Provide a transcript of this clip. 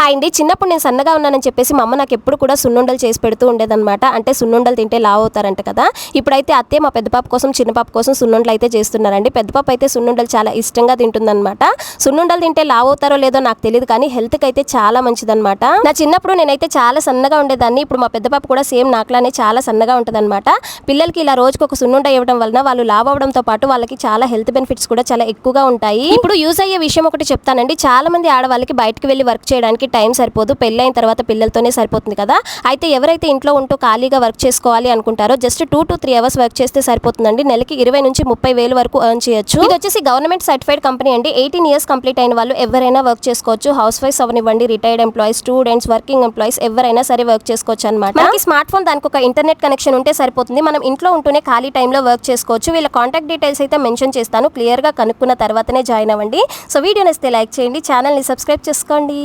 Hi అండి. చిన్నప్పుడు నేను సన్నగా ఉన్నానని చెప్పేసి మా అమ్మ నాకు ఎప్పుడు కూడా సున్నుండలు చేసి పెడుతూ ఉండేదన్నమాట. అంటే సున్నుండలు తింటే లావు అవుతారంట కదా. ఇప్పుడైతే అత్తయ్య మా పెద్ద పాప కోసం చిన్న పాప కోసం సున్నుండలు అయితే చేస్తున్నారండి. పెద్ద పాప అయితే సున్నుండలు చాలా ఇష్టంగా తింటుందన్నమాట. సున్నుండలు తింటే లావు అవుతారో లేదో నాకు తెలియదు, కానీ హెల్త్కి అయితే చాలా మంచిదన్నమాట. నా చిన్నప్పుడు నేనైతే చాలా సన్నగా ఉండేదాన్ని. ఇప్పుడు మా పెద్ద పాప కూడా సేమ్ నాకులానే చాలా సన్నగా ఉంటుందన్నమాట. పిల్లలకి ఇలా రోజుకు ఒక సున్నుండ ఇవ్వడం వలన వాళ్ళు లావు అవడంతో పాటు వాళ్ళకి చాలా హెల్త్ బెనిఫిట్స్ కూడా చాలా ఎక్కువగా ఉంటాయి. ఇప్పుడు యూజ్ అయ్యే విషయం ఒకటి చెప్తానండి. చాలా మంది ఆడవాళ్ళకి బయటకు వెళ్ళి వర్క్ చేయడానికి టైం సరిపోదు. పెళ్ళైన తర్వాత పిల్లలతోనే సరిపోతుంది కదా. అయితే ఎవరైతే ఇంట్లో ఉంటూ ఖాళీగా వర్క్ చేసుకోవాలి అనుకుంటారో జస్ట్ 2 to 3 అవర్స్ వర్క్ చేస్తే సరిపోతుందండి. నెలకి 20 నుంచి 30 వేలు వరకు ఎర్న్ చేయొచ్చు. ఇది వచ్చేసి గవర్నమెంట్ సర్టిఫైడ్ కంపెనీ అండి. 18 ఇయర్స్ కంప్లీట్ అయిన వాళ్ళు ఎవరైనా వర్క్ చేసుకోవచ్చు. హౌస్ వైఫ్స్ అవనివ్వండి, retired employees, students, working employees ఎవరైనా సరే వర్క్ చేసుకోవచ్చు అనమాట. మనకి స్మార్ట్ ఫోన్, దానికి ఒక ఇంటర్నెట్ కనెక్షన్ ఉంటే సరిపోతుంది. మనం ఇంట్లో ఉంటూనే ఖాళీ టైంలో వర్క్ చేసుకోవచ్చు. వీళ్ళ కాంటాక్ట్ డీటెయిల్స్ అయితే మెన్షన్ చేస్తాను. క్లియర్ గా కనుక్కున్న తర్వాతనే జాయిన్ అవ్వండి. సో వీడియో నచ్చితే లైక్ చేయండి, ఛానల్ ని సబ్స్క్రైబ్ చేసుకోండి.